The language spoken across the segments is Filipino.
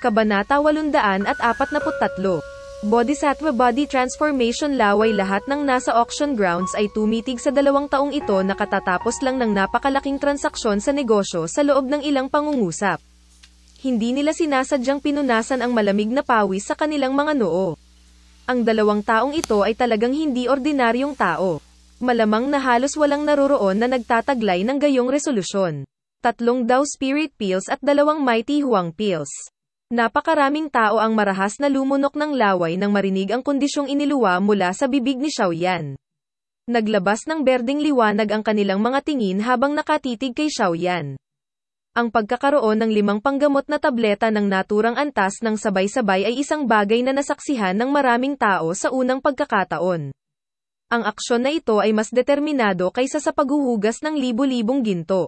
Kabanata 843. Bodhisattva Body Transformation. Laway lahat ng nasa auction grounds ay tumitig sa 2 taong ito na katatapos lang ng napakalaking transaksyon sa negosyo sa loob ng ilang pangungusap. Hindi nila sinasadyang pinunasan ang malamig na pawis sa kanilang mga noo. Ang 2 taong ito ay talagang hindi ordinaryong tao. Malamang na halos walang naroroon na nagtataglay ng gayong resolusyon. 3 daw spirit pills at 2 mighty huang pills. Napakaraming tao ang marahas na lumunok ng laway nang marinig ang kondisyong iniluwa mula sa bibig ni Xiaoyan. Naglabas ng berdeng liwanag ang kanilang mga tingin habang nakatitig kay Xiaoyan. Ang pagkakaroon ng 5 panggamot na tableta ng naturang antas ng sabay-sabay ay isang bagay na nasaksihan ng maraming tao sa unang pagkakataon. Ang aksyon na ito ay mas determinado kaysa sa paghuhugas ng libo-libong ginto.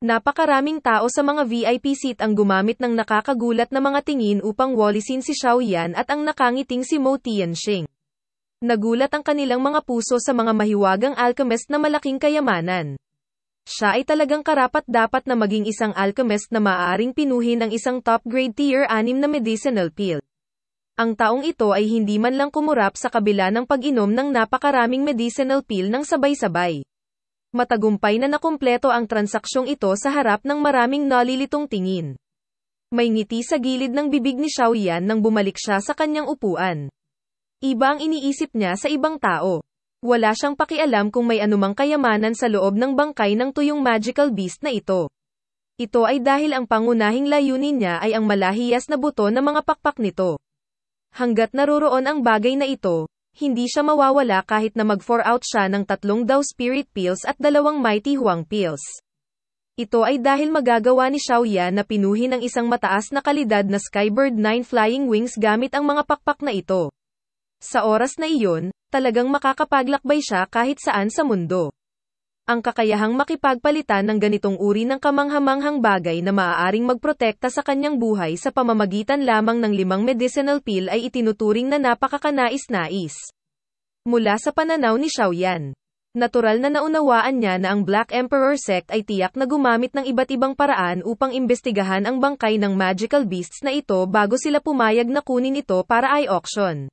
Napakaraming tao sa mga VIP seat ang gumamit ng nakakagulat na mga tingin upang walisin si Xiaoyan at ang nakangiting si Mo Tianxing. Nagulat ang kanilang mga puso sa mga mahiwagang alchemist na malaking kayamanan. Siya ay talagang karapat-dapat na maging isang alchemist na maaaring pinuhin ng isang top-grade tier 6 na medicinal pill. Ang taong ito ay hindi man lang kumurap sa kabila ng pag-inom ng napakaraming medicinal pill ng sabay-sabay. Matagumpay na nakumpleto ang transaksyong ito sa harap ng maraming nalilitong tingin. May ngiti sa gilid ng bibig ni Xiaoyan nang bumalik siya sa kanyang upuan. Iba ang iniisip niya sa ibang tao. Wala siyang pakialam kung may anumang kayamanan sa loob ng bangkay ng tuyong magical beast na ito. Ito ay dahil ang pangunahing layunin niya ay ang malahiyas na buto ng mga pakpak nito. Hanggat naroroon ang bagay na ito, hindi siya mawawala kahit na mag-4 out siya ng 3 daw spirit pills at 2 mighty huang pills. Ito ay dahil magagawa ni Xiaoyan na pinuhin ang isang mataas na kalidad na Skybird 9 flying wings gamit ang mga pakpak na ito. Sa oras na iyon, talagang makakapaglakbay siya kahit saan sa mundo. Ang kakayahang makipagpalitan ng ganitong uri ng kamanghamanghang bagay na maaaring magprotekta sa kanyang buhay sa pamamagitan lamang ng 5 medicinal pill ay itinuturing na napakakanais-nais. Mula sa pananaw ni Xiaoyan, natural na naunawaan niya na ang Black Emperor sect ay tiyak na gumamit ng iba't ibang paraan upang imbestigahan ang bangkay ng magical beasts na ito bago sila pumayag na kunin ito para i-auction.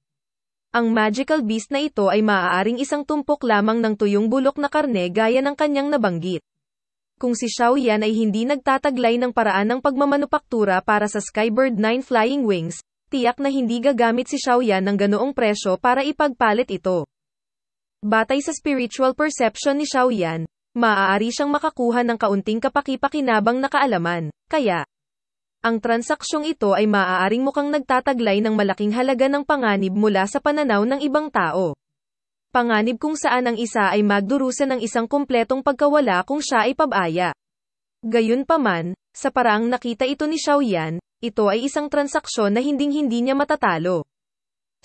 Ang magical beast na ito ay maaaring isang tumpok lamang ng tuyong bulok na karne gaya ng kanyang nabanggit. Kung si Xiaoyan ay hindi nagtataglay ng paraan ng pagmamanupaktura para sa Skybird 9 flying wings, tiyak na hindi gagamit si Xiaoyan ng ganoong presyo para ipagpalit ito. Batay sa spiritual perception ni Xiaoyan, maaari siyang makakuha ng kaunting kapaki-pakinabang na kaalaman, kaya ang transaksyong ito ay maaaring mukhang nagtataglay ng malaking halaga ng panganib mula sa pananaw ng ibang tao. Panganib kung saan ang isa ay magdurusa ng isang kumpletong pagkawala kung siya ay pabaya. Gayunpaman, sa paraang nakita ito ni Xiaoyan, ito ay isang transaksyon na hinding-hindi niya matatalo.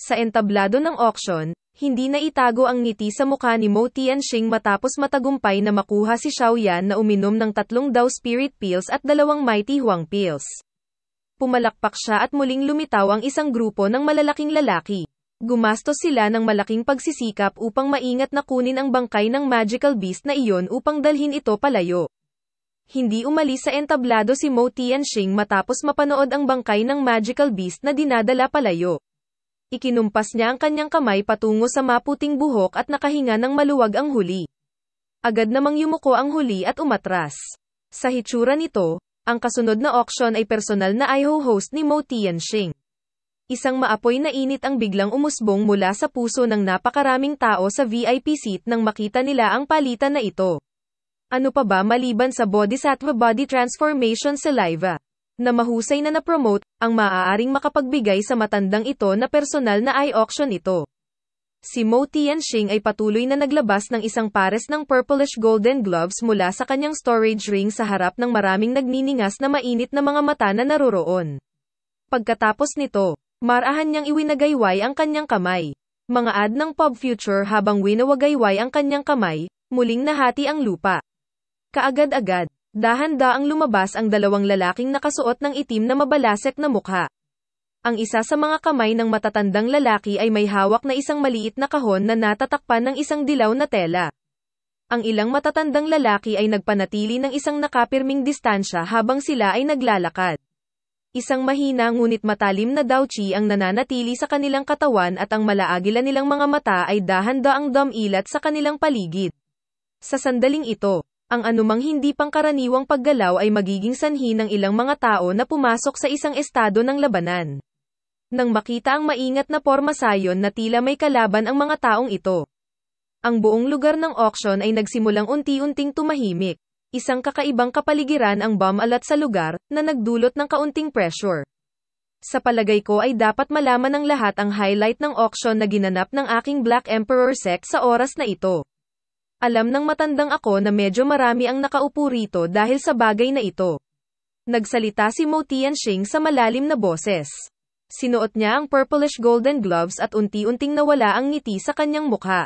Sa entablado ng auction, hindi na itago ang ngiti sa mukha ni Mo Tianxing matapos matagumpay na makuha si Xiaoyan na uminom ng 3 daw spirit pills at 2 mighty huang pills. Pumalakpak siya at muling lumitaw ang isang grupo ng malalaking lalaki. Gumastos sila ng malaking pagsisikap upang maingat na kunin ang bangkay ng magical beast na iyon upang dalhin ito palayo. Hindi umalis sa entablado si Mo Tianxing matapos mapanood ang bangkay ng magical beast na dinadala palayo. Ikinumpas niya ang kanyang kamay patungo sa maputing buhok at nakahinga ng maluwag ang huli. Agad namang yumuko ang huli at umatras. Sa hitsura nito, ang kasunod na auction ay personal na i-host ni Mo Tianxing. Isang maapoy na init ang biglang umusbong mula sa puso ng napakaraming tao sa VIP seat nang makita nila ang palitan na ito. Ano pa ba maliban sa Bodhisattva Body Transformation Saliva na mahusay na na-promote, ang maaaring makapagbigay sa matandang ito na personal na i-auction ito. Si Mo Tianxing ay patuloy na naglabas ng isang pares ng purplish golden gloves mula sa kanyang storage ring sa harap ng maraming nagniningas na mainit na mga mata na naroroon. Pagkatapos nito, marahan niyang iwinagayway ang kanyang kamay. Mga ad ng Pub Future habang winawagayway ang kanyang kamay, muling nahati ang lupa. Kaagad-agad, dahan-daang lumabas ang 2 lalaking nakasuot ng itim na mabalasek na mukha. Ang isa sa mga kamay ng matatandang lalaki ay may hawak na isang maliit na kahon na natatakpan ng isang dilaw na tela. Ang ilang matatandang lalaki ay nagpanatili ng isang nakapirming distansya habang sila ay naglalakad. Isang mahina ngunit matalim na Dao-chi ang nananatili sa kanilang katawan at ang malaagila nilang mga mata ay dahan-daang dumilat sa kanilang paligid. Sa sandaling ito, ang anumang hindi pangkaraniwang paggalaw ay magiging sanhi ng ilang mga tao na pumasok sa isang estado ng labanan. Nang makita ang maingat na porma sayon na tila may kalaban ang mga taong ito, ang buong lugar ng auction ay nagsimulang unti-unting tumahimik. Isang kakaibang kapaligiran ang bomb alert sa lugar, na nagdulot ng kaunting pressure. Sa palagay ko ay dapat malaman ng lahat ang highlight ng auction na ginanap ng aking Black Emperor sect sa oras na ito. Alam ng matandang ako na medyo marami ang nakaupo rito dahil sa bagay na ito. Nagsalita si Mo Tianxing sa malalim na boses. Sinuot niya ang purplish golden gloves at unti-unting nawala ang ngiti sa kanyang mukha.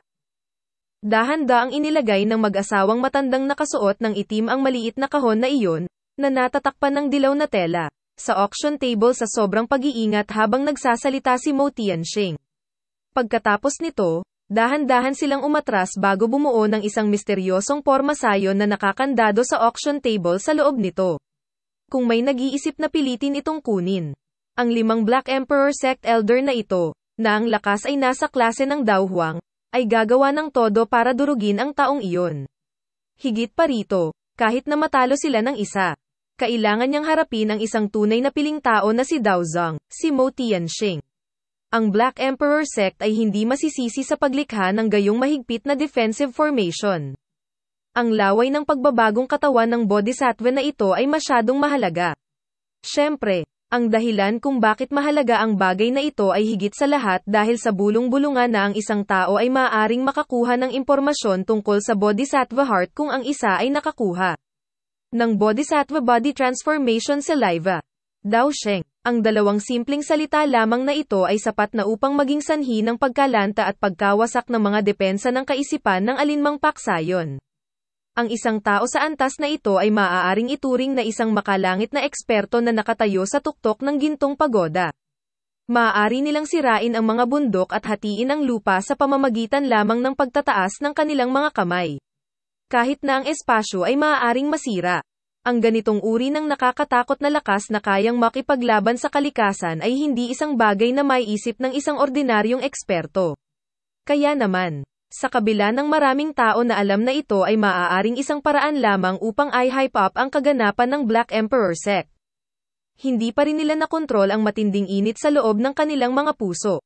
Dahan-daang inilagay ng mag-asawang matandang nakasuot ng itim ang maliit na kahon na iyon, na natatakpan ng dilaw na tela, sa auction table sa sobrang pag-iingat habang nagsasalita si Mo Tianxing. Pagkatapos nito, dahan-dahan silang umatras bago bumuo ng isang misteryosong porma sayon na nakakandado sa auction table sa loob nito. Kung may nag-iisip na pilitin itong kunin, ang 5 Black Emperor sect elder na ito, na ang lakas ay nasa klase ng Dao Huang, ay gagawa ng todo para durugin ang taong iyon. Higit pa rito, kahit na matalo sila ng isa, kailangan niyang harapin ang isang tunay na piling tao na si Dao Zong, si Mo Tianxing. Ang Black Emperor sect ay hindi masisisi sa paglikha ng gayong mahigpit na defensive formation. Ang laway ng pagbabagong katawan ng bodhisattva na ito ay masyadong mahalaga. Siyempre, ang dahilan kung bakit mahalaga ang bagay na ito ay higit sa lahat dahil sa bulong-bulungan na ang isang tao ay maaaring makakuha ng impormasyon tungkol sa Bodhisattva Heart kung ang isa ay nakakuha ng Bodhisattva Body Transformation Saliva. Dao Sheng, ang dalawang simpleng salita lamang na ito ay sapat na upang maging sanhi ng pagkalanta at pagkawasak ng mga depensa ng kaisipan ng alinmang paksayon. Ang isang tao sa antas na ito ay maaaring ituring na isang makalangit na eksperto na nakatayo sa tuktok ng gintong pagoda. Maaari nilang sirain ang mga bundok at hatiin ang lupa sa pamamagitan lamang ng pagtataas ng kanilang mga kamay. Kahit na ang espasyo ay maaaring masira. Ang ganitong uri ng nakakatakot na lakas na kayang makipaglaban sa kalikasan ay hindi isang bagay na maiisip ng isang ordinaryong eksperto. Kaya naman, sa kabila ng maraming tao na alam na ito ay maaaring isang paraan lamang upang i-hype up ang kaganapan ng Black Emperor sect. Hindi pa rin nila nakontrol ang matinding init sa loob ng kanilang mga puso.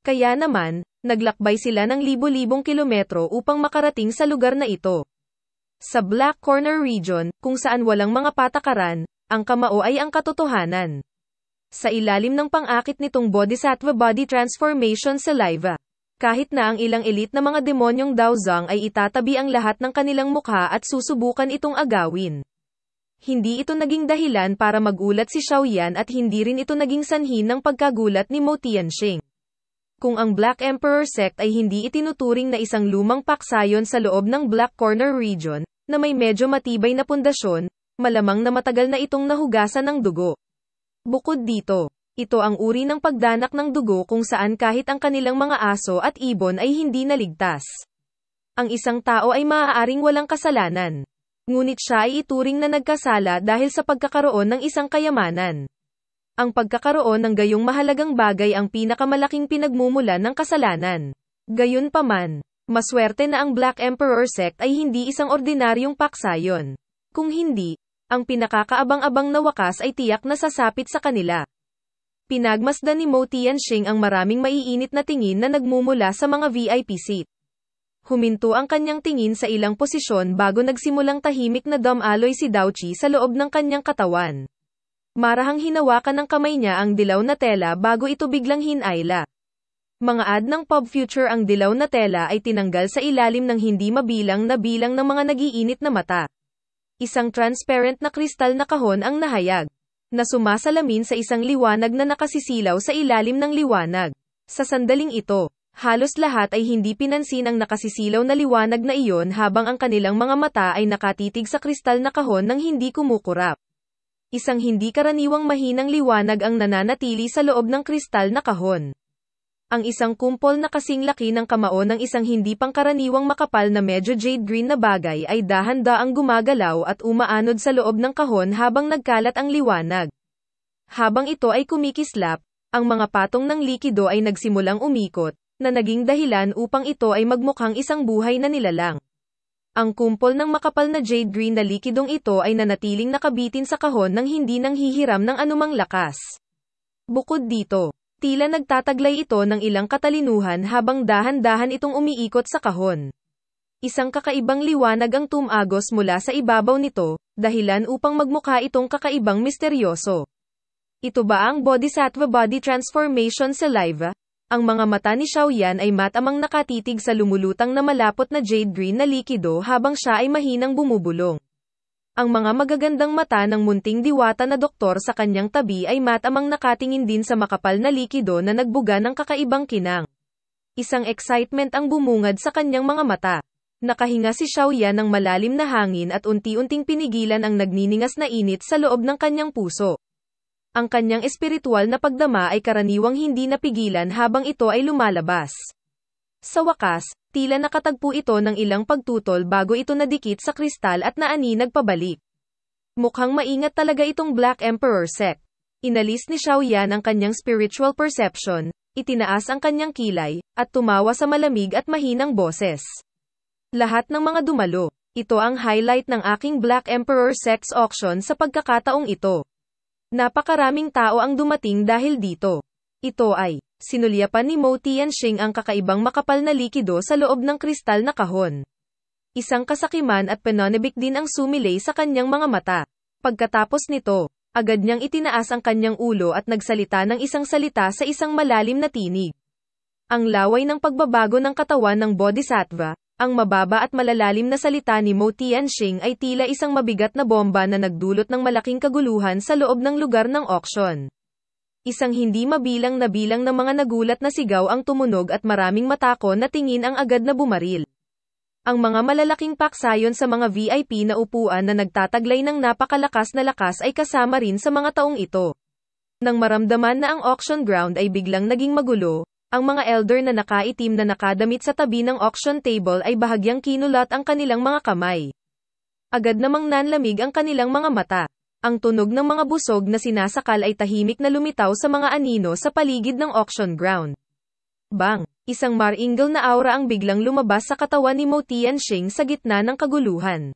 Kaya naman, naglakbay sila ng libo-libong kilometro upang makarating sa lugar na ito. Sa Black Corner Region, kung saan walang mga patakaran, ang kamao ay ang katotohanan. Sa ilalim ng pang-akit nitong Bodhisattva Body Transformation Saliva, kahit na ang ilang elite na mga demonyong Dao Zong ay itatabi ang lahat ng kanilang mukha at susubukan itong agawin. Hindi ito naging dahilan para magulat si Xiaoyan at hindi rin ito naging sanhi ng pagkagulat ni Mo Tianxing. Kung ang Black Emperor sect ay hindi itinuturing na isang lumang paksayon sa loob ng Black Corner Region, na may medyo matibay na pundasyon, malamang na matagal na itong nahugasan ng dugo. Bukod dito, ito ang uri ng pagdanak ng dugo kung saan kahit ang kanilang mga aso at ibon ay hindi naligtas. Ang isang tao ay maaaring walang kasalanan. Ngunit siya ay ituring na nagkasala dahil sa pagkakaroon ng isang kayamanan. Ang pagkakaroon ng gayong mahalagang bagay ang pinakamalaking pinagmumulan ng kasalanan. Gayunpaman, maswerte na ang Black Emperor sect ay hindi isang ordinaryong paksayon. Kung hindi, ang pinakakaabang-abang na wakas ay tiyak na sasapit sa kanila. Pinagmasdan ni Mo Tianxing ang maraming maiinit na tingin na nagmumula sa mga VIP seat. Huminto ang kanyang tingin sa ilang posisyon bago nagsimulang tahimik na dumaloy si Dao-chi sa loob ng kanyang katawan. Marahang hinawakan ng kamay niya ang dilaw na tela bago ito biglang hinayla. Mga ad ng Pop Future ang dilaw na tela ay tinanggal sa ilalim ng hindi mabilang na bilang ng mga nagiinit na mata. Isang transparent na kristal na kahon ang nahayag, na sumasalamin sa isang liwanag na nakasisilaw sa ilalim ng liwanag. Sa sandaling ito, halos lahat ay hindi pinansin ang nakasisilaw na liwanag na iyon habang ang kanilang mga mata ay nakatitig sa kristal na kahon ng hindi kumukurap. Isang hindi karaniwang mahinang liwanag ang nananatili sa loob ng kristal na kahon. Ang isang kumpol na kasing laki ng kamao ng isang hindi pangkaraniwang makapal na medyo jade green na bagay ay dahan-daang gumagalaw at umaanod sa loob ng kahon habang nagkalat ang liwanag. Habang ito ay kumikislap, ang mga patong ng likido ay nagsimulang umikot, na naging dahilan upang ito ay magmukhang isang buhay na nilalang. Ang kumpol ng makapal na jade green na likidong ito ay nanatiling nakabitin sa kahon nang hindi nanghihiram ng anumang lakas. Bukod dito, tila nagtataglay ito ng ilang katalinuhan habang dahan-dahan itong umiikot sa kahon. Isang kakaibang liwanag ang tumagos mula sa ibabaw nito, dahilan upang magmukha itong kakaibang misteryoso. Ito ba ang Bodhisattva Body Transformation Saliva? Ang mga mata ni Xiaoyan ay matamang nakatitig sa lumulutang na malapot na jade green na likido habang siya ay mahinang bumubulong. Ang mga magagandang mata ng munting diwata na doktor sa kanyang tabi ay matamang nakatingin din sa makapal na likido na nagbuga ng kakaibang kinang. Isang excitement ang bumungad sa kanyang mga mata. Nakahinga si Xiaoyan ng malalim na hangin at unti-unting pinigilan ang nagniningas na init sa loob ng kanyang puso. Ang kanyang espiritual na pagdama ay karaniwang hindi napigilan habang ito ay lumalabas. Sa wakas, tila nakatagpo ito ng ilang pagtutol bago ito nadikit sa kristal at naaninag pabalik. Mukhang maingat talaga itong Black Emperor sect. Inalis ni Xiaoyan ang kanyang spiritual perception, itinaas ang kanyang kilay, at tumawa sa malamig at mahinang boses. Lahat ng mga dumalo, ito ang highlight ng aking Black Emperor Sect's auction sa pagkakataong ito. Napakaraming tao ang dumating dahil dito. Ito ay, sinulyapan ni Mo Tianxing ang kakaibang makapal na likido sa loob ng kristal na kahon. Isang kasakiman at pananabik din ang sumilay sa kanyang mga mata. Pagkatapos nito, agad niyang itinaas ang kanyang ulo at nagsalita ng isang salita sa isang malalim na tinig. Ang laway ng pagbabago ng katawan ng Bodhisattva, ang mababa at malalalim na salita ni Mo Tianxing ay tila isang mabigat na bomba na nagdulot ng malaking kaguluhan sa loob ng lugar ng auction. Isang hindi mabilang na bilang ng mga nagulat na sigaw ang tumunog at maraming matako na tingin ang agad na bumaril. Ang mga malalaking paksayon sa mga VIP na upuan na nagtataglay ng napakalakas na lakas ay kasama rin sa mga taong ito. Nang maramdaman na ang auction ground ay biglang naging magulo, ang mga elder na nakaitim na nakadamit sa tabi ng auction table ay bahagyang kinulat ang kanilang mga kamay. Agad namang nanlamig ang kanilang mga mata. Ang tunog ng mga busog na sinasakal ay tahimik na lumitaw sa mga anino sa paligid ng auction ground. Bang! Isang maringal na aura ang biglang lumabas sa katawan ni Mo Tianxing sa gitna ng kaguluhan.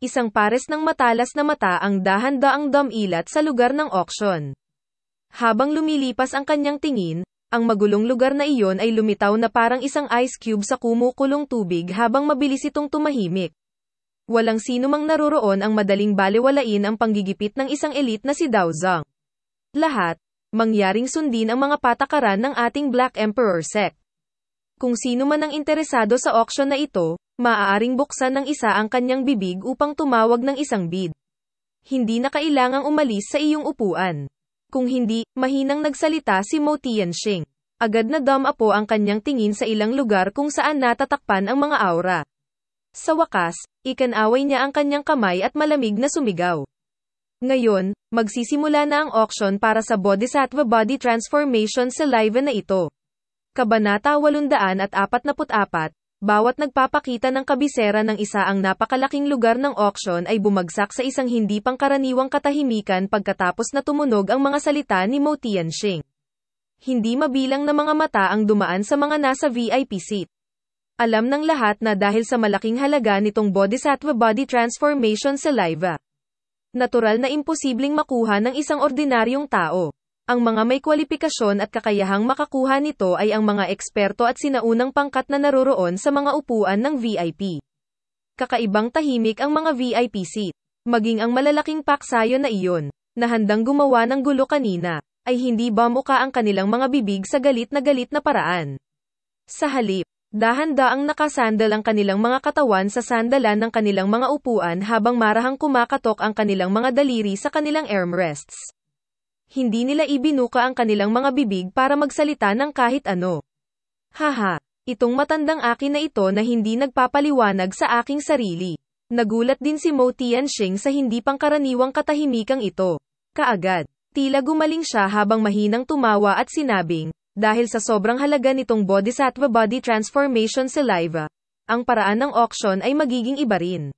Isang pares ng matalas na mata ang dahan-daang dumilat sa lugar ng auction. Habang lumilipas ang kanyang tingin, ang magulong lugar na iyon ay lumitaw na parang isang ice cube sa kumukulong tubig habang mabilis itong tumahimik. Walang sino mang naroroon ang madaling balewalain ang panggigipit ng isang elite na si Dao Zhang. Lahat, mangyaring sundin ang mga patakaran ng ating Black Emperor sect. Kung sino man ang interesado sa auction na ito, maaaring buksan ng isa ang kanyang bibig upang tumawag ng isang bid. Hindi na kailangang umalis sa iyong upuan. Kung hindi, mahinang nagsalita si Mo Tianxing. Agad na dumapo ang kanyang tingin sa ilang lugar kung saan natatakpan ang mga aura. Sa wakas, ikanaway niya ang kanyang kamay at malamig na sumigaw. Ngayon, magsisimula na ang auction para sa Bodhisattva Body Transformation Saliva na ito. Kabanata 844, bawat nagpapakita ng kabisera ng isa ang napakalaking lugar ng auction ay bumagsak sa isang hindi pangkaraniwang katahimikan pagkatapos na tumunog ang mga salita ni Mo Tianxing. Hindi mabilang na mga mata ang dumaan sa mga nasa VIP seat. Alam ng lahat na dahil sa malaking halaga nitong Bodhisattva Body Transformation Saliva, natural na imposibleng makuha ng isang ordinaryong tao. Ang mga may kwalipikasyon at kakayahang makakuha nito ay ang mga eksperto at sinaunang pangkat na naroroon sa mga upuan ng VIP. Kakaibang tahimik ang mga VIP seat. Maging ang malalaking paksayo na iyon, na handang gumawa ng gulo kanina, ay hindi bamuka ang kanilang mga bibig sa galit na paraan. Sa halip, dahan-daang nakasandal ang kanilang mga katawan sa sandalan ng kanilang mga upuan habang marahang kumakatok ang kanilang mga daliri sa kanilang armrests. Hindi nila ibinuka ang kanilang mga bibig para magsalita ng kahit ano. Haha, itong matandang akin na ito na hindi nagpapaliwanag sa aking sarili. Nagulat din si Mo Tianxing sa hindi pangkaraniwang katahimikang ito. Kaagad, tila gumaling siya habang mahinang tumawa at sinabing, dahil sa sobrang halaga nitong Bodhisattva Body Transformation Saliva, ang paraan ng auction ay magiging iba rin.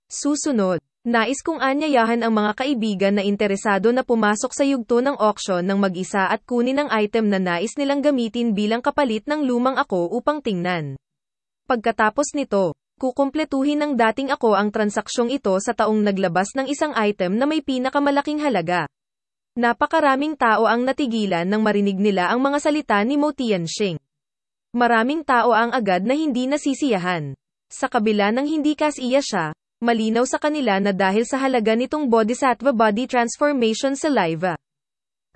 Susunod, Nais kong anyayahan ang mga kaibigan na interesado na pumasok sa yugto ng auction ng mag-isa at kunin ang item na nais nilang gamitin bilang kapalit ng lumang ako upang tingnan. Pagkatapos nito, kukumpletuhin ng dating ako ang transaksyong ito sa taong naglabas ng isang item na may pinakamalaking halaga. Napakaraming tao ang natigilan nang marinig nila ang mga salita ni Mo Tianxing. Maraming tao ang agad na hindi nasisiyahan. Sa kabila ng hindi kasiya siya, malinaw sa kanila na dahil sa halaga nitong Bodhisattva Body Transformation Saliva.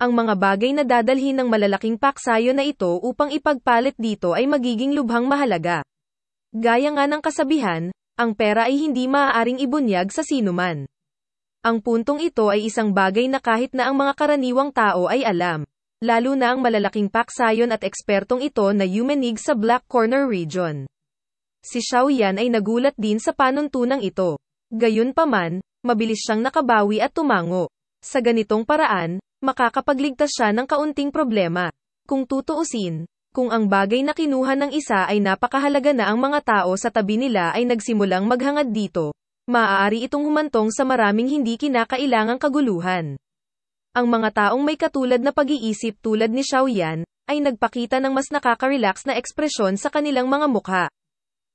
Ang mga bagay na dadalhin ng malalaking paksayo na ito upang ipagpalit dito ay magiging lubhang mahalaga. Gaya nga ng kasabihan, ang pera ay hindi maaaring ibunyag sa sinuman. Ang puntong ito ay isang bagay na kahit na ang mga karaniwang tao ay alam. Lalo na ang malalaking paksayon at ekspertong ito na yumanig sa Black Corner region. Si Xiao Yan ay nagulat din sa panuntunang ito. Gayunpaman, mabilis siyang nakabawi at tumango. Sa ganitong paraan, makakapagligtas siya ng kaunting problema. Kung tutuusin, kung ang bagay na kinuha ng isa ay napakahalaga na ang mga tao sa tabi nila ay nagsimulang maghangad dito, maaari itong humantong sa maraming hindi kinakailangang kaguluhan. Ang mga taong may katulad na pag-iisip tulad ni Xiao Yan, ay nagpakita ng mas nakaka-relax na ekspresyon sa kanilang mga mukha.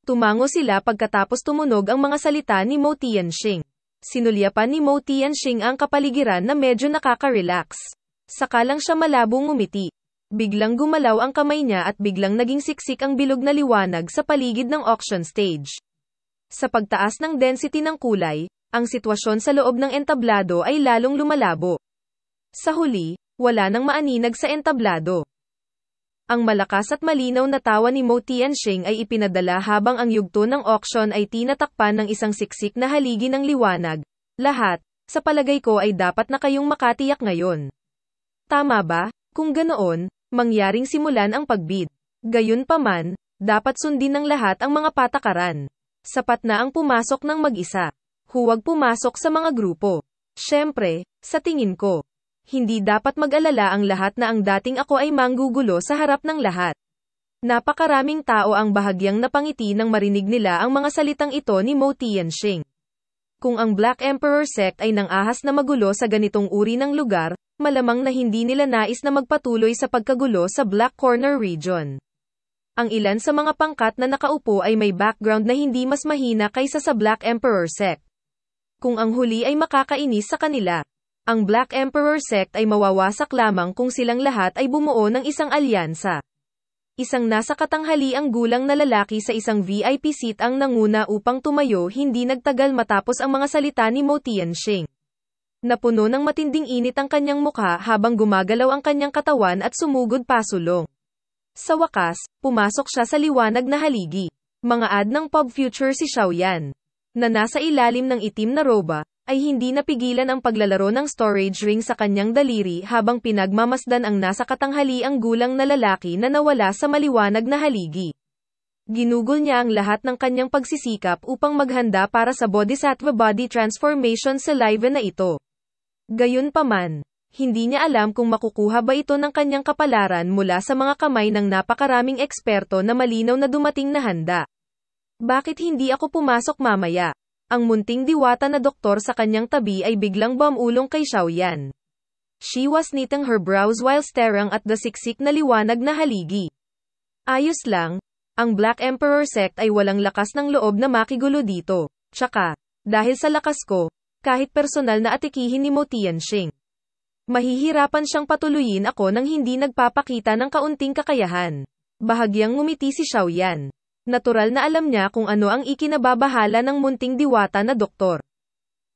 Tumango sila pagkatapos tumunog ang mga salita ni Mo Tianxing. Sinulyapan ni Mo Tianxing ang kapaligiran na medyo nakaka-relax. Saka lang siya malabong ngumiti. Biglang gumalaw ang kamay niya at biglang naging siksik ang bilog na liwanag sa paligid ng auction stage. Sa pagtaas ng density ng kulay, ang sitwasyon sa loob ng entablado ay lalong lumalabo. Sa huli, wala nang maaninag sa entablado. Ang malakas at malinaw na tawa ni Mo Tianxing ay ipinadala habang ang yugto ng auction ay tinatakpan ng isang siksik na haligi ng liwanag. Lahat, sa palagay ko ay dapat na kayong makatiyak ngayon. Tama ba? Kung ganoon, mangyaring simulan ang pagbid. Gayunpaman, dapat sundin ng lahat ang mga patakaran. Sapat na ang pumasok ng mag-isa. Huwag pumasok sa mga grupo. Siyempre, sa tingin ko, hindi dapat mag-alala ang lahat na ang dating ako ay manggugulo sa harap ng lahat. Napakaraming tao ang bahagyang napangiti nang marinig nila ang mga salitang ito ni Mo Tianxing. Kung ang Black Emperor Sect ay nang-ahas na magulo sa ganitong uri ng lugar, malamang na hindi nila nais na magpatuloy sa pagkagulo sa Black Corner region. Ang ilan sa mga pangkat na nakaupo ay may background na hindi mas mahina kaysa sa Black Emperor Sect. Kung ang huli ay makakainis sa kanila, ang Black Emperor Sect ay mawawasak lamang kung silang lahat ay bumuo ng isang alyansa. Isang nasa katanghaliang gulang na lalaki sa isang VIP seat ang nanguna upang tumayo hindi nagtagal matapos ang mga salita ni Mo Tianxing. Napuno ng matinding init ang kanyang mukha habang gumagalaw ang kanyang katawan at sumugod pasulong. Sa wakas, pumasok siya sa liwanag na haligi. Mga ad ng Pub Future si Xiao Yan, na nasa ilalim ng itim na roba, ay hindi napigilan ang paglalaro ng storage ring sa kanyang daliri habang pinagmamasdan ang nasa katanghaliang gulang na lalaki na nawala sa maliwanag na haligi. Ginugol niya ang lahat ng kanyang pagsisikap upang maghanda para sa Bodhisattva Body Transformation Saliva na ito. Gayunpaman, hindi niya alam kung makukuha ba ito ng kanyang kapalaran mula sa mga kamay ng napakaraming eksperto na malinaw na dumating na handa. Bakit hindi ako pumasok mamaya? Ang munting diwata na doktor sa kanyang tabi ay biglang bumulong kay Xiao Yan. She was knitting her brows while staring at the siksik na liwanag na haligi. Ayos lang, ang Black Emperor Sect ay walang lakas ng loob na makigulo dito. Tsaka, dahil sa lakas ko, kahit personal na atikihin ni Mo Tianxing, mahihirapan siyang patuloyin ako nang hindi nagpapakita ng kaunting kakayahan. Bahagyang ngumiti si Xiao Yan. Natural na alam niya kung ano ang ikinababahala ng munting diwata na doktor.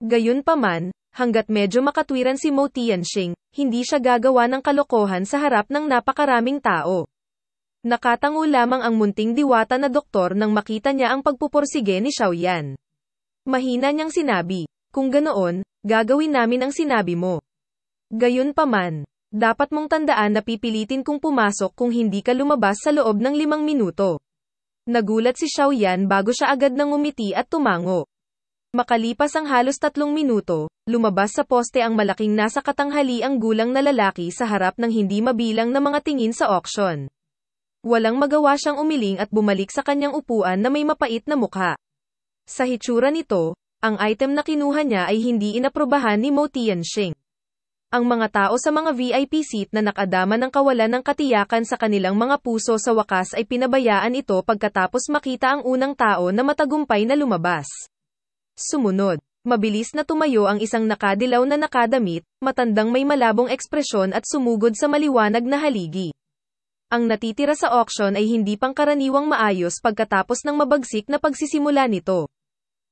Gayunpaman, hanggat medyo makatwiran si Mo Tianxing, hindi siya gagawa ng kalokohan sa harap ng napakaraming tao. Nakatango lamang ang munting diwata na doktor nang makita niya ang pagpupursige ni Xiao Yan. Mahina niyang sinabi, kung ganoon, gagawin namin ang sinabi mo. Gayunpaman, dapat mong tandaan na pipilitin kong pumasok kung hindi ka lumabas sa loob ng 5 minuto. Nagulat si Xiao Yan bago siya agad nang ngumiti at tumango. Makalipas ang halos 3 minuto, lumabas sa poste ang malaking nasa katanghaliang gulang na lalaki sa harap ng hindi mabilang na mga tingin sa auction. Walang magawa siyang umiling at bumalik sa kanyang upuan na may mapait na mukha. Sa hitsura nito, Ang item na kinuha niya ay hindi inaprubahan ni Mo Tianxing. Ang mga tao sa mga VIP seat na nakadama ng kawalan ng katiyakan sa kanilang mga puso sa wakas ay pinabayaan ito pagkatapos makita ang unang tao na matagumpay na lumabas. Sumunod, mabilis na tumayo ang isang nakadilaw na nakadamit, matandang may malabong ekspresyon at sumugod sa maliwanag na haligi. Ang natitira sa auction ay hindi pangkaraniwang maayos pagkatapos ng mabagsik na pagsisimula nito.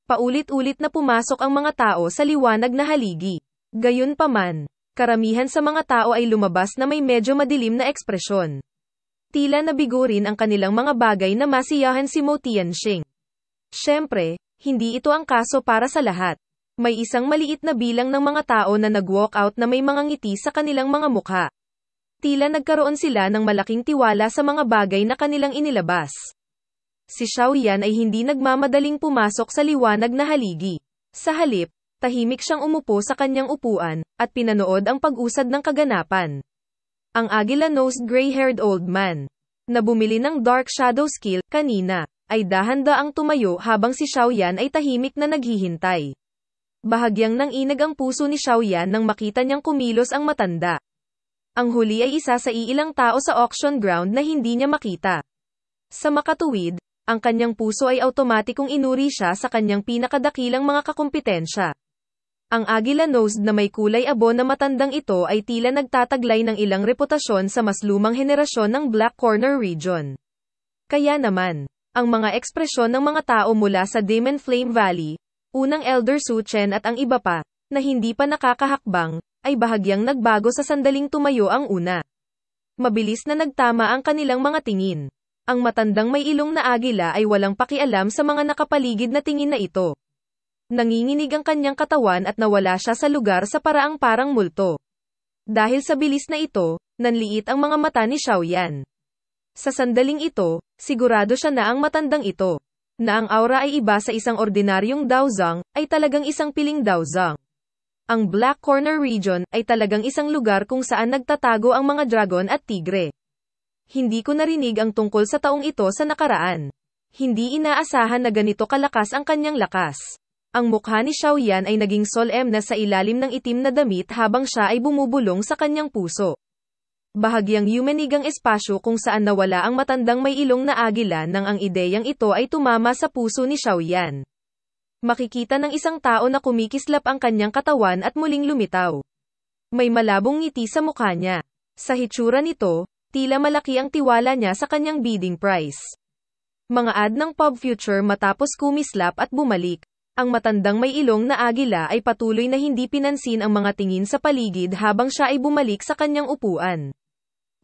Paulit-ulit na pumasok ang mga tao sa liwanag na haligi. Gayunpaman, karamihan sa mga tao ay lumabas na may medyo madilim na ekspresyon. Tila nabigo rin ang kanilang mga bagay na masiyahan si Mo Tianxing. Siyempre, hindi ito ang kaso para sa lahat. May isang maliit na bilang ng mga tao na nag-walk out na may mga ngiti sa kanilang mga mukha. Tila nagkaroon sila ng malaking tiwala sa mga bagay na kanilang inilabas. Si Xiaoyan ay hindi nagmamadaling pumasok sa liwanag na haligi. Sa halip, tahimik siyang umupo sa kanyang upuan, at pinanood ang pag-usad ng kaganapan. Ang agila-nosed gray-haired old man, na bumili ng Dark Shadow skill, kanina, ay dahan-daang tumayo habang si Xiaoyan ay tahimik na naghihintay. Bahagyang nanginag ang puso ni Xiaoyan nang makita niyang kumilos ang matanda. Ang huli ay isa sa iilang tao sa auction ground na hindi niya makita. Sa makatuwid, ang kanyang puso ay automatikong inuri siya sa kanyang pinakadakilang mga kakumpetensya. Ang agila-nosed na may kulay abo na matandang ito ay tila nagtataglay ng ilang reputasyon sa mas lumang henerasyon ng Black Corner region. Kaya naman, ang mga ekspresyon ng mga tao mula sa Demon Flame Valley, unang Elder Su Chen at ang iba pa, na hindi pa nakakahakbang, ay bahagyang nagbago sa sandaling tumayo ang una. Mabilis na nagtama ang kanilang mga tingin. Ang matandang may ilong na agila ay walang pakialam sa mga nakapaligid na tingin na ito. Nanginginig ang kanyang katawan at nawala siya sa lugar sa paraang parang multo. Dahil sa bilis na ito, nanliit ang mga mata ni Xiaoyan. Sa sandaling ito, sigurado siya na ang matandang ito, na ang aura ay iba sa isang ordinaryong Daozang, ay talagang isang piling Daozang. Ang Black Corner region ay talagang isang lugar kung saan nagtatago ang mga dragon at tigre. Hindi ko narinig ang tungkol sa taong ito sa nakaraan. Hindi inaasahan na ganito kalakas ang kanyang lakas. Ang mukha ni Xiaoyan ay naging solemn na sa ilalim ng itim na damit habang siya ay bumubulong sa kanyang puso. Bahagyang yumanig ang espasyo kung saan nawala ang matandang may ilong na agila nang ang ideyang ito ay tumama sa puso ni Xiaoyan. Makikita ng isang tao na kumikislap ang kanyang katawan at muling lumitaw. May malabong ngiti sa mukha niya. Sa hitsura nito, tila malaki ang tiwala niya sa kanyang bidding price. Mga ad ng pub future matapos kumislap at bumalik. Ang matandang may ilong na agila ay patuloy na hindi pinansin ang mga tingin sa paligid habang siya ay bumalik sa kanyang upuan.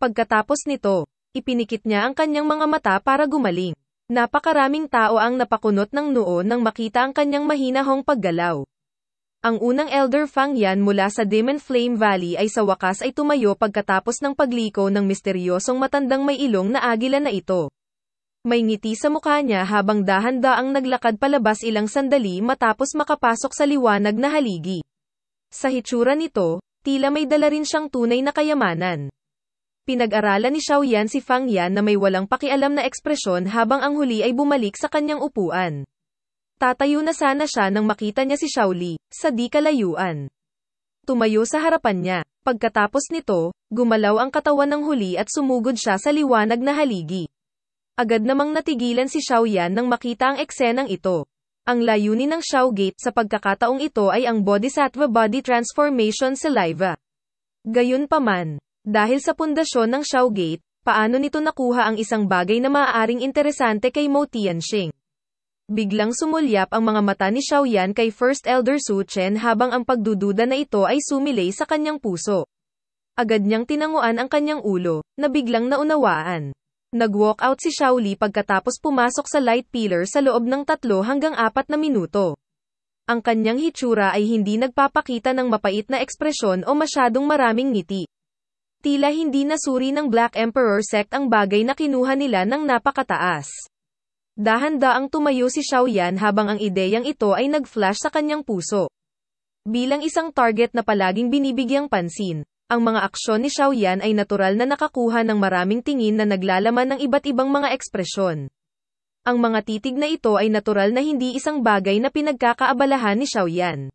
Pagkatapos nito, ipinikit niya ang kanyang mga mata para gumaling. Napakaraming tao ang napakunot ng noo nang makita ang kanyang mahinahong paggalaw. Ang unang Elder Fang Yan mula sa Demon Flame Valley ay sa wakas ay tumayo pagkatapos ng pagliko ng misteryosong matandang may ilong na agila na ito. May ngiti sa mukha niya habang dahan-daang naglakad palabas ilang sandali matapos makapasok sa liwanag na haligi. Sa hitsura nito, tila may dala rin siyang tunay na kayamanan. Pinag-aralan ni Xiaoyan si Fang Yan na may walang pakialam na ekspresyon habang ang huli ay bumalik sa kanyang upuan. Tatayo na sana siya nang makita niya si Xiaoli, sa di kalayuan. Tumayo sa harapan niya. Pagkatapos nito, gumalaw ang katawan ng huli at sumugod siya sa liwanag na haligi. Agad namang natigilan si Xiaoyan nang makita ang eksenang ito. Ang layunin ng Xiao Gate sa pagkakataong ito ay ang Bodhisattva Body Transformation Saliva. Gayunpaman, dahil sa pundasyon ng Xiao Gate, paano nito nakuha ang isang bagay na maaaring interesante kay Mo Tianxing? Biglang sumulyap ang mga mata ni Xiaoyan kay First Elder Su Chen habang ang pagdududa na ito ay sumilay sa kanyang puso. Agad niyang tinanguan ang kanyang ulo, na biglang naunawaan. Nag-walk out si Xiaoli pagkatapos pumasok sa light pillar sa loob ng 3 hanggang 4 na minuto. Ang kanyang hitsura ay hindi nagpapakita ng mapait na ekspresyon o masyadong maraming ngiti. Tila hindi nasuri ng Black Emperor sect ang bagay na kinuha nila ng napakataas. Dahan-daang tumayo si Xiaoyan habang ang ideyang ito ay nag-flash sa kanyang puso. Bilang isang target na palaging binibigyang pansin, ang mga aksyon ni Xiaoyan ay natural na nakakuha ng maraming tingin na naglalaman ng iba't ibang mga ekspresyon. Ang mga titig na ito ay natural na hindi isang bagay na pinagkakaabalahan ni Xiaoyan.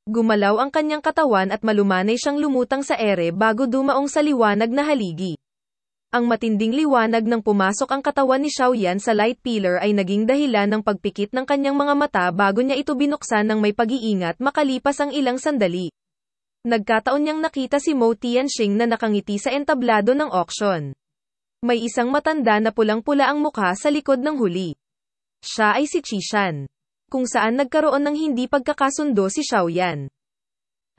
Gumalaw ang kanyang katawan at malumanay siyang lumutang sa ere bago dumaong sa liwanag na haligi. Ang matinding liwanag nang pumasok ang katawan ni Xiaoyan sa light pillar ay naging dahilan ng pagpikit ng kanyang mga mata bago niya ito binuksan ng may pag-iingat makalipas ang ilang sandali. Nagkataon niyang nakita si Mo Tianxing na nakangiti sa entablado ng auction. May isang matanda na pulang-pula ang mukha sa likod ng huli. Siya ay si Qishan. Kung saan nagkaroon ng hindi pagkakasundo si Xiaoyan.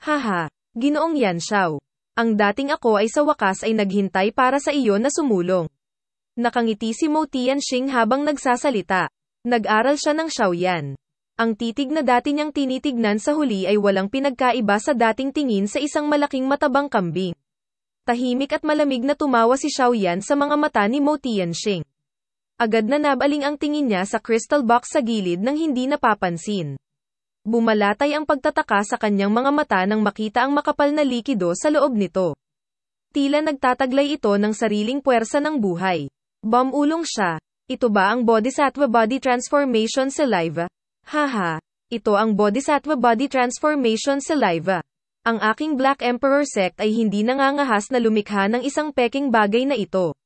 Haha, Ginoong Yan Xiao. Ang dating ako ay sa wakas ay naghintay para sa iyo na sumulong. Nakangiti si Mo Tianxing habang nagsasalita. Nag-aral siya ng Xiaoyan. Ang titig na dati niyang tinitignan sa huli ay walang pinagkaiba sa dating tingin sa isang malaking matabang kambing. Tahimik at malamig na tumawa si Xiaoyan sa mga mata ni Mo Tianxing. Agad na nabaling ang tingin niya sa crystal box sa gilid nang hindi napapansin. Bumalatay ang pagtataka sa kanyang mga mata nang makita ang makapal na likido sa loob nito. Tila nagtataglay ito ng sariling puwersa ng buhay. Bumulong siya. Ito ba ang Bodhisattva Body Transformation Saliva? Haha, ito ang Bodhisattva Body Transformation Saliva. Ang aking Black Emperor sect ay hindi nangangahas na lumikha ng isang peking bagay na ito.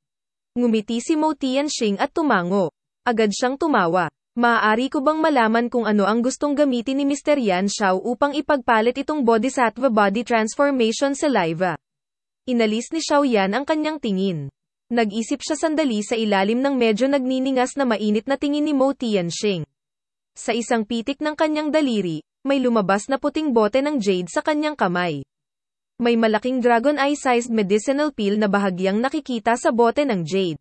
Ngumiti si Mo Tianxing at tumango. Agad siyang tumawa. Maaari ko bang malaman kung ano ang gustong gamitin ni Mr. Yan Xiao upang ipagpalit itong Bodhisattva Body Transformation Saliva? Inalis ni Xiaoyan ang kanyang tingin. Nag-isip siya sandali sa ilalim ng medyo nagniningas na mainit na tingin ni Mo Tianxing. Sa isang pitik ng kanyang daliri, may lumabas na puting bote ng jade sa kanyang kamay. May malaking dragon eye-sized medicinal pill na bahagyang nakikita sa bote ng jade.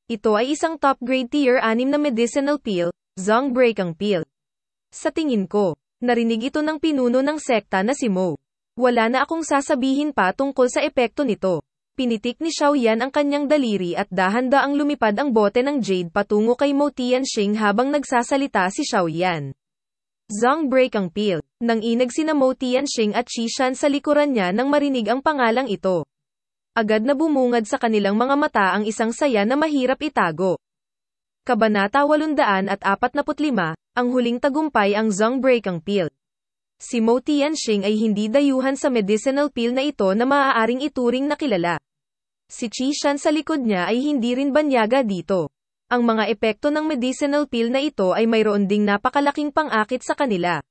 Ito ay isang top-grade tier 6 na medicinal pill, Zong Breakang Pill. Sa tingin ko, narinig ito ng pinuno ng sekta na si Mo. Wala na akong sasabihin pa tungkol sa epekto nito. Pinitik ni Xiaoyan ang kanyang daliri at dahan-daang lumipad ang bote ng jade patungo kay Mo Tianxing habang nagsasalita si Xiaoyan. Zong Breakang Pill. Nang inag sina Mo Tianxing at Qishan sa likuran niya nang marinig ang pangalang ito. Agad na bumungad sa kanilang mga mata ang isang saya na mahirap itago. Kabanata 845, ang huling tagumpay ang Zong Breakang Pill. Si Mo Tianxing ay hindi dayuhan sa medicinal pill na ito na maaaring ituring na kilala. Si Qishan sa likod niya ay hindi rin banyaga dito. Ang mga epekto ng medicinal pill na ito ay mayroon ding napakalaking pang-akit sa kanila.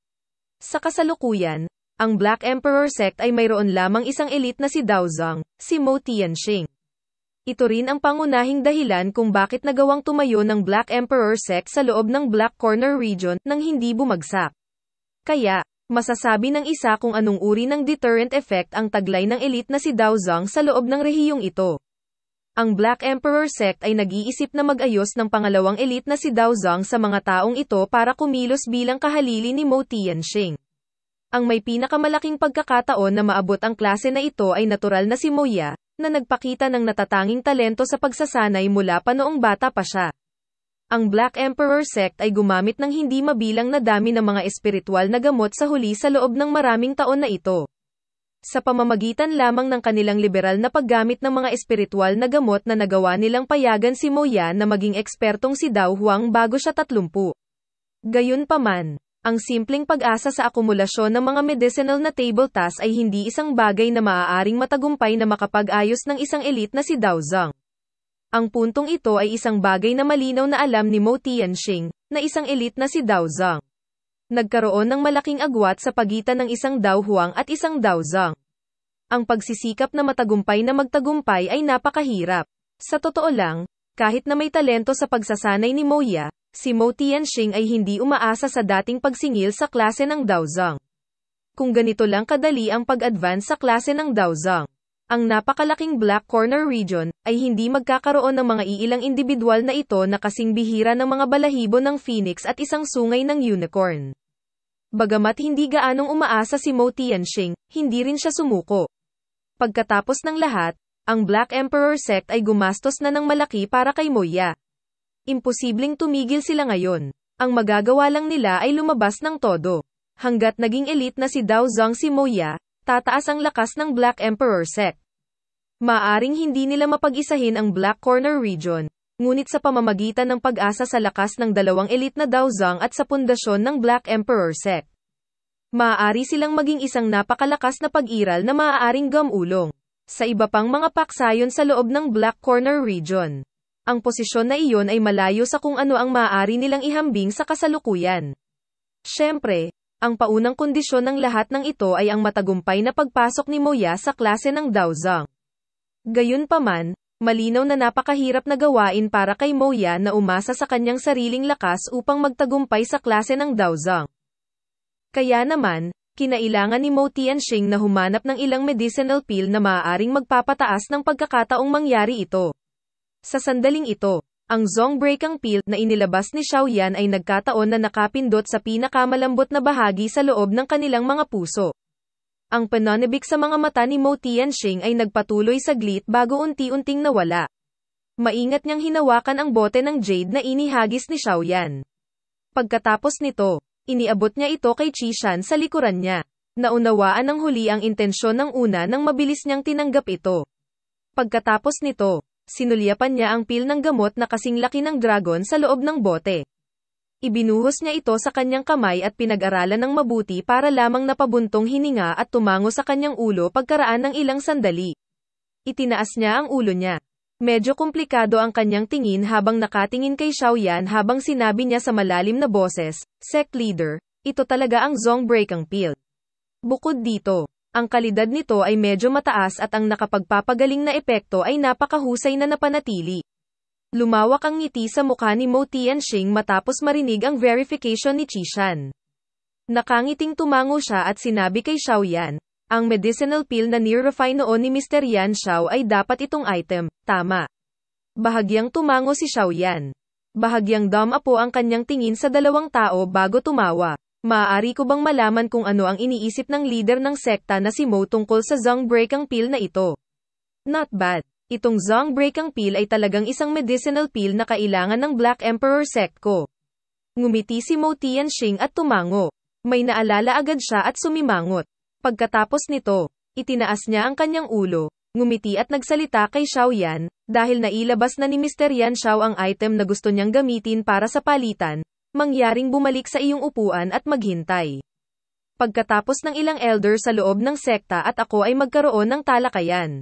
Sa kasalukuyan, ang Black Emperor sect ay mayroon lamang isang elite na si Daozang, si Mo Tianxing. Ito rin ang pangunahing dahilan kung bakit nagawang tumayo ng Black Emperor sect sa loob ng Black Corner region nang hindi bumagsak. Kaya, masasabi ng isa kung anong uri ng deterrent effect ang taglay ng elite na si Daozang sa loob ng rehiyong ito. Ang Black Emperor sect ay nag-iisip na mag-ayos ng pangalawang elite na si Daozang sa mga taong ito para kumilos bilang kahalili ni Mo Tianxing. Ang may pinakamalaking pagkakataon na maabot ang klase na ito ay natural na si Mo Ya, na nagpakita ng natatanging talento sa pagsasanay mula pa noong bata pa siya. Ang Black Emperor sect ay gumamit ng hindi mabilang na dami ng mga espiritual na gamot sa huli sa loob ng maraming taon na ito. Sa pamamagitan lamang ng kanilang liberal na paggamit ng mga espiritual na gamot na nagawa nilang payagan si Mo Ya na maging ekspertong si Dao Huang bago siya 30. Gayunpaman, ang simpleng pag-asa sa akumulasyon ng mga medicinal na table task ay hindi isang bagay na maaaring matagumpay na makapag-ayos ng isang elite na si Daozang. Ang puntong ito ay isang bagay na malinaw na alam ni Mo Tianxing, na isang elite na si Daozang. Nagkaroon ng malaking agwat sa pagitan ng isang Dao Huang at isang Daozang. Ang pagsisikap na matagumpay na magtagumpay ay napakahirap. Sa totoo lang, kahit na may talento sa pagsasanay ni Mo Ya, si Mo Tianxing ay hindi umaasa sa dating pagsingil sa klase ng Daozang. Kung ganito lang kadali ang pag-advance sa klase ng Daozang, ang napakalaking Black Corner region ay hindi magkakaroon ng mga iilang individual na ito na kasing bihira ng mga balahibo ng Phoenix at isang sungay ng unicorn. Bagamat hindi gaanong umaasa si Mo Tianxing, hindi rin siya sumuko. Pagkatapos ng lahat, ang Black Emperor sect ay gumastos na ng malaki para kay Mo Ya. Imposibleng tumigil sila ngayon. Ang magagawa lang nila ay lumabas ng todo. Hanggat naging elite na si Daozang si Mo Ya, tataas ang lakas ng Black Emperor sect. Maaring hindi nila mapag-isahin ang Black Corner region, Ngunit sa pamamagitan ng pag-asa sa lakas ng dalawang elite na Daozang at sa pundasyon ng Black Emperor sect, maaari silang maging isang napakalakas na pag-iral na maaaring gamulong sa iba pang mga paksayon sa loob ng Black Corner region. Ang posisyon na iyon ay malayo sa kung ano ang maaari nilang ihambing sa kasalukuyan. Siyempre, ang paunang kondisyon ng lahat ng ito ay ang matagumpay na pagpasok ni Moya sa klase ng Daozang. Gayunpaman, malinaw na napakahirap na gawain para kay Moya na umasa sa kanyang sariling lakas upang magtagumpay sa klase ng Daozang. Kaya naman, kinailangan ni Mo Tianxing na humanap ng ilang medicinal pill na maaaring magpapataas ng pagkakataong mangyari ito. Sa sandaling ito, ang Zongbreakang pill na inilabas ni Xiaoyan ay nagkataon na nakapindot sa pinakamalambot na bahagi sa loob ng kanilang mga puso. Ang pananabik sa mga mata ni Mo Tianxing ay nagpatuloy saglit bago unti-unting nawala. Maingat niyang hinawakan ang bote ng jade na inihagis ni Xiaoyan. Pagkatapos nito, iniabot niya ito kay Qishan sa likuran niya. Naunawaan ng huli ang intensyon ng una nang mabilis niyang tinanggap ito. Pagkatapos nito, sinulyapan niya ang pil ng gamot na kasing laki ng dragon sa loob ng bote. Ibinuhos niya ito sa kanyang kamay at pinag-aralan ng mabuti para lamang napabuntong hininga at tumango sa kanyang ulo pagkaraan ng ilang sandali. Itinaas niya ang ulo niya. Medyo komplikado ang kanyang tingin habang nakatingin kay Xiaoyan habang sinabi niya sa malalim na boses, "Sect leader, ito talaga ang Zongbreakang pill. Bukod dito, ang kalidad nito ay medyo mataas at ang nakapagpapagaling na epekto ay napakahusay na napanatili." Lumawak ang ngiti sa mukha ni Mo Tianxing matapos marinig ang verification ni Qishan. Nakangiting tumango siya at sinabi kay Xiaoyan, "Ang medicinal pill na nirefine noon ni Mr. Yan Xiao ay dapat itong item, tama?" Bahagyang tumango si Xiaoyan. Bahagyang dam-apo ang kanyang tingin sa dalawang tao bago tumawa. "Maaari ko bang malaman kung ano ang iniisip ng leader ng sekta na si Mo tungkol sa Zongbreakang pill na ito?" "Not bad. Itong Zongbreakang pill ay talagang isang medicinal pill na kailangan ng Black Emperor sect ko." Ngumiti si Mo Tianxing at tumango. May naalala agad siya at sumimangot. Pagkatapos nito, itinaas niya ang kanyang ulo, ngumiti at nagsalita kay Xiaoyan, "Dahil nailabas na ni Mr. Yan Xiao ang item na gusto niyang gamitin para sa palitan, mangyaring bumalik sa iyong upuan at maghintay. Pagkatapos ng ilang elder sa loob ng sekta at ako ay magkaroon ng talakayan.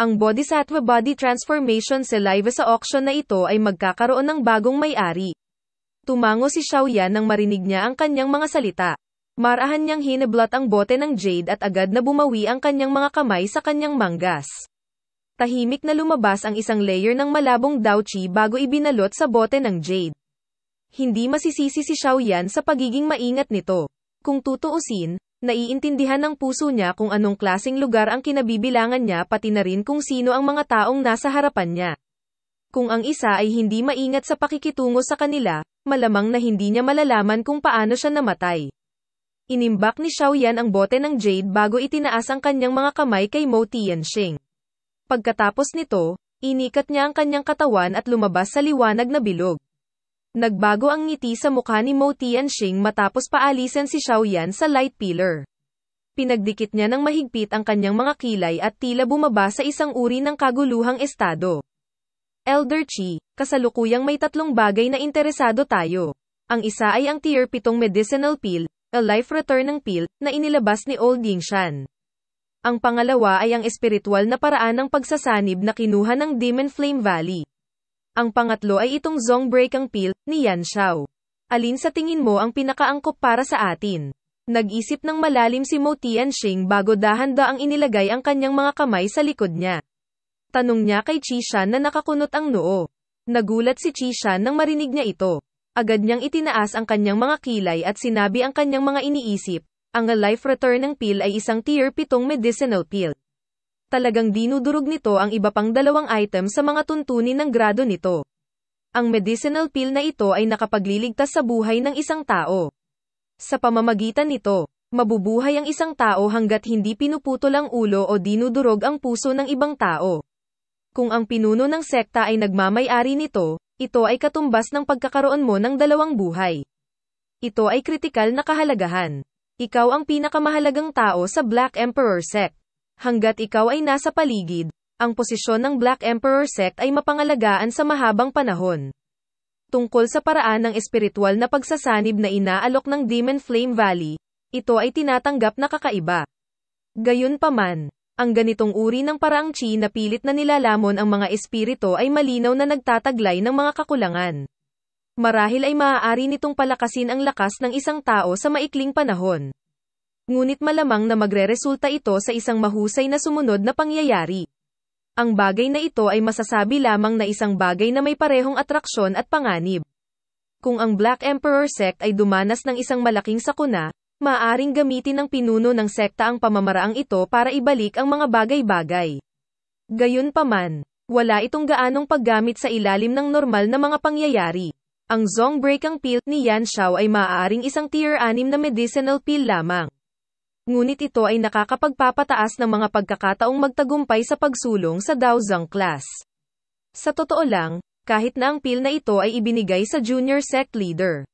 Ang Bodhisattva Body Transformation Saliva sa auction na ito ay magkakaroon ng bagong may-ari." Tumango si Xiaoyan nang marinig niya ang kanyang mga salita. Marahan niyang hinablot ang bote ng jade at agad na bumawi ang kanyang mga kamay sa kanyang manggas. Tahimik na lumabas ang isang layer ng malabong daochi bago ibinalot sa bote ng jade. Hindi masisisi si Xiaoyan sa pagiging maingat nito. Kung tutuusin, naiintindihan ng puso niya kung anong klaseng lugar ang kinabibilangan niya pati na rin kung sino ang mga taong nasa harapan niya. Kung ang isa ay hindi maingat sa pakikitungo sa kanila, malamang na hindi niya malalaman kung paano siya namatay. Inimbak ni Xiaoyan ang bote ng jade bago itinaas ang kanyang mga kamay kay Mo Tianxing. Pagkatapos nito, inikat niya ang kanyang katawan at lumabas sa liwanag na bilog. Nagbago ang ngiti sa mukha ni Mo Tianxing matapos paalisan si Xiaoyan sa light pillar. Pinagdikit niya ng mahigpit ang kanyang mga kilay at tila bumaba sa isang uri ng kaguluhang estado. "Elder Qi, kasalukuyang may tatlong bagay na interesado tayo. Ang isa ay ang tier 7 medicinal pill, a life returnang pill, na inilabas ni Old Yingshan. Ang pangalawa ay ang espiritual na paraan ng pagsasanib na kinuha ng Demon Flame Valley. Ang pangatlo ay itong Zongbreakang pill, ni Yan Xiao. Alin sa tingin mo ang pinakaangkop para sa atin?" Nag-isip ng malalim si Mo Tianxing bago dahan-daang inilagay ang kanyang mga kamay sa likod niya. Tanong niya kay Qishan na nakakunot ang noo. Nagulat si Qishan nang marinig niya ito. Agad niyang itinaas ang kanyang mga kilay at sinabi ang kanyang mga iniisip, "Ang life returnang pill ay isang tier 7 medicinal pill. Talagang dinudurog nito ang iba pang dalawang item sa mga tuntunin ng grado nito. Ang medicinal pill na ito ay nakapagliligtas sa buhay ng isang tao. Sa pamamagitan nito, mabubuhay ang isang tao hanggat hindi pinuputol ang ulo o dinudurog ang puso ng ibang tao. Kung ang pinuno ng sekta ay nagmamay-ari nito, ito ay katumbas ng pagkakaroon mo ng dalawang buhay. Ito ay kritikal na kahalagahan. Ikaw ang pinakamahalagang tao sa Black Emperor sect. Hanggat ikaw ay nasa paligid, Ang posisyon ng Black Emperor Sect ay mapangalagaan sa mahabang panahon. Tungkol sa paraan ng espiritual na pagsasanib na inaalok ng Demon Flame Valley, ito ay tinatanggap na kakaiba. Gayunpaman, ang ganitong uri ng paraang chi na pilit na nilalamon ang mga espiritu ay malinaw na nagtataglay ng mga kakulangan. Marahil ay maaari nitong palakasin ang lakas ng isang tao sa maikling panahon. Ngunit malamang na magreresulta ito sa isang mahusay na sumunod na pangyayari. Ang bagay na ito ay masasabi lamang na isang bagay na may parehong atraksyon at panganib. Kung ang Black Emperor Sect ay dumanas ng isang malaking sakuna, maaaring gamitin ng pinuno ng sekta ang pamamaraang ito para ibalik ang mga bagay-bagay. Gayunpaman, wala itong gaanong paggamit sa ilalim ng normal na mga pangyayari. Ang Zongbreakang Pill ni Yan Xiao ay maaaring isang tier 6 na medicinal pill lamang. Ngunit ito ay nakakapagpapataas ng mga pagkakataong magtagumpay sa pagsulong sa Daozang class. Sa totoo lang, kahit na ang pill na ito ay ibinigay sa junior sect leader,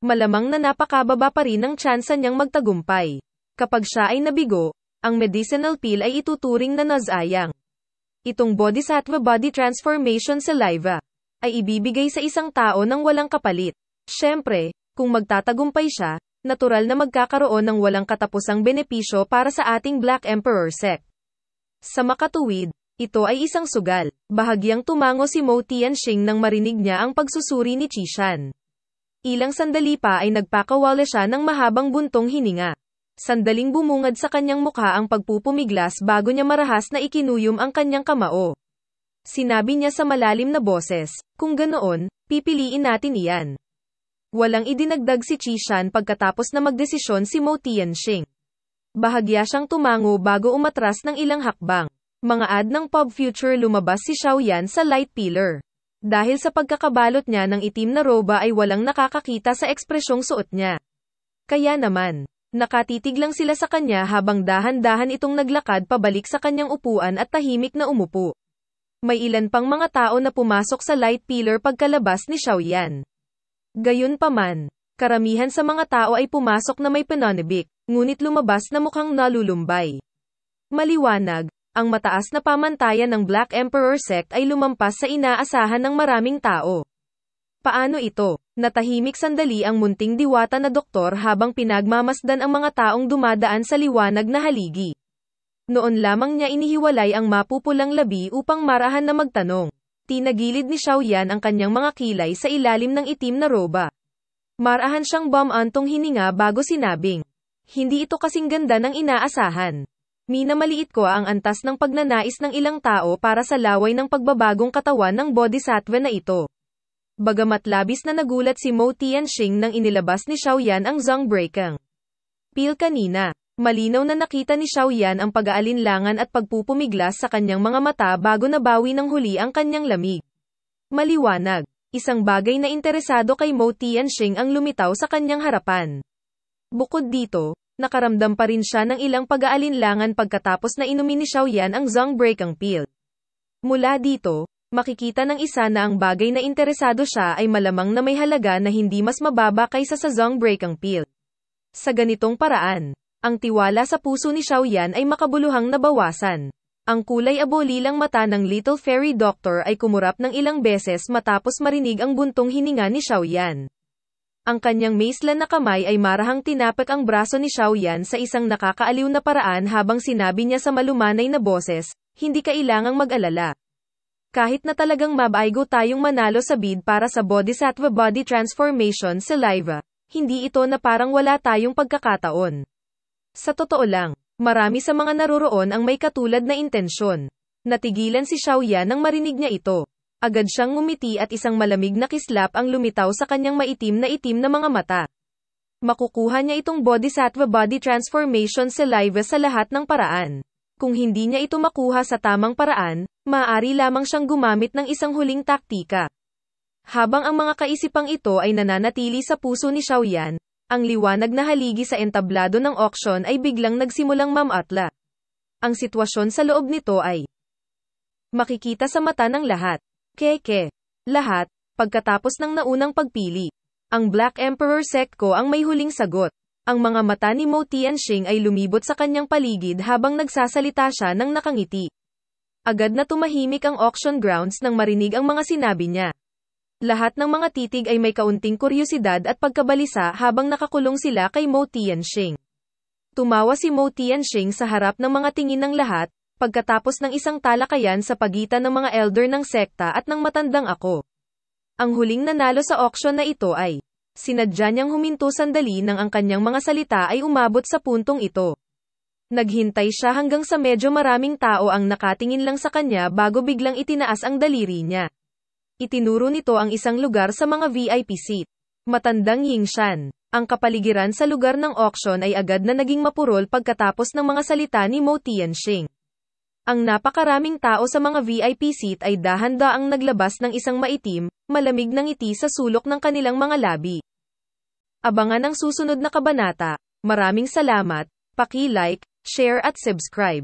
malamang na napakababa pa rin ang tsansa niyang magtagumpay. Kapag siya ay nabigo, ang medicinal pill ay ituturing na nazayang. Itong Bodhisattva Body Transformation Saliva ay ibibigay sa isang tao ng walang kapalit. Siyempre, kung magtatagumpay siya, natural na magkakaroon ng walang katapusang benepisyo para sa ating Black Emperor Sect. Sa makatuwid, ito ay isang sugal. Bahagyang tumango si Mo Tianxing nang marinig niya ang pagsusuri ni Qishan. Ilang sandali pa ay nagpakawala siya ng mahabang buntong hininga. Sandaling bumungad sa kanyang mukha ang pagpupumiglas bago niya marahas na ikinuyom ang kanyang kamao. Sinabi niya sa malalim na boses, kung ganoon, pipiliin natin iyan. Walang idinagdag si Qishan pagkatapos na magdesisyon si Mo Tianxing. Bahagya siyang tumango bago umatras ng ilang hakbang. Mga ad ng Pub Future lumabas si Xiaoyan sa light pillar. Dahil sa pagkakabalot niya ng itim na roba ay walang nakakakita sa ekspresyong suot niya. Kaya naman, nakatitig lang sila sa kanya habang dahan-dahan itong naglakad pabalik sa kanyang upuan at tahimik na umupo. May ilan pang mga tao na pumasok sa light pillar pagkalabas ni Xiaoyan. Gayunpaman, karamihan sa mga tao ay pumasok na may pananabik, ngunit lumabas na mukhang nalulumbay. Maliwanag, ang mataas na pamantayan ng Black Emperor Sect ay lumampas sa inaasahan ng maraming tao. Paano ito? Natahimik sandali ang munting diwata na doktor habang pinagmamasdan ang mga taong dumadaan sa liwanag na haligi. Noon lamang niya inihiwalay ang mapupulang labi upang marahan na magtanong. Tinagilid ni Xiaoyan ang kanyang mga kilay sa ilalim ng itim na roba. Marahan siyang bumantong hininga bago sinabing, hindi ito kasing ganda ng inaasahan. Minamaliit ko ang antas ng pagnanais ng ilang tao para sa laway ng pagbabagong katawan ng bodhisattva na ito. Bagamat labis na nagulat si Mo Tianxing nang inilabas ni Xiaoyan ang Zongbreakang Pill kanina, malinaw na nakita ni Xiaoyan ang pag-aalinlangan at pagpupumiglas sa kanyang mga mata bago nabawi ng huli ang kanyang lamig. Maliwanag, isang bagay na interesado kay Mo Tianxing ang lumitaw sa kanyang harapan. Bukod dito, nakaramdam pa rin siya ng ilang pag-aalinlangan pagkatapos na inumin ni Xiaoyan ang Zongbreakang Pill. Mula dito, makikita ng isa na ang bagay na interesado siya ay malamang na may halaga na hindi mas mababa kaysa sa Zongbreakang Pill. Sa ganitong paraan, ang tiwala sa puso ni Xiaoyan ay makabuluhang nabawasan. Ang kulay abolilang mata ng Little Fairy Doctor ay kumurap ng ilang beses matapos marinig ang buntong hininga ni Xiaoyan. Ang kanyang maislan na kamay ay marahang tinapik ang braso ni Xiaoyan sa isang nakakaaliw na paraan habang sinabi niya sa malumanay na boses, hindi kailangang mag-alala. Kahit na talagang mabaigo tayong manalo sa bid para sa Bodhisattva Body Transformation Saliva, hindi ito na parang wala tayong pagkakataon. Sa totoo lang, marami sa mga naroroon ang may katulad na intensyon. Natigilan si Xiaoyan nang marinig niya ito. Agad siyang ngumiti at isang malamig na kislap ang lumitaw sa kanyang maitim na mga mata. Makukuha niya itong Bodhisattva Body Transformation Saliva sa lahat ng paraan. Kung hindi niya ito makuha sa tamang paraan, maaari lamang siyang gumamit ng isang huling taktika. Habang ang mga kaisipang ito ay nananatili sa puso ni Xiaoyan, ang liwanag na haligi sa entablado ng auction ay biglang nagsimulang mamatla. Ang sitwasyon sa loob nito ay makikita sa mata ng lahat. Lahat, pagkatapos ng naunang pagpili. Ang Black Emperor Sect ko ang may huling sagot. Ang mga mata ni Mo Tianxing ay lumibot sa kanyang paligid habang nagsasalita siya ng nakangiti. Agad na tumahimik ang auction grounds nang marinig ang mga sinabi niya. Lahat ng mga titig ay may kaunting kuryosidad at pagkabalisa habang nakakulong sila kay Mo Tianxing. Tumawa si Mo Tianxing sa harap ng mga tingin ng lahat, pagkatapos ng isang talakayan sa pagitan ng mga elder ng sekta at ng matandang ako. Ang huling nanalo sa auction na ito ay, sinadya niyang huminto sandali nang ang kanyang mga salita ay umabot sa puntong ito. Naghintay siya hanggang sa medyo maraming tao ang nakatingin lang sa kanya bago biglang itinaas ang daliri niya. Itinuro nito ang isang lugar sa mga VIP seat. Matandang Yingshan. Ang kapaligiran sa lugar ng auction ay agad na naging mapurol pagkatapos ng mga salita ni Mo Tianxing. Ang napakaraming tao sa mga VIP seat ay dahan-daang naglabas ng isang maitim, malamig na ngiti sa sulok ng kanilang mga labi. Abangan ang susunod na kabanata. Maraming salamat, paki-like, share at subscribe.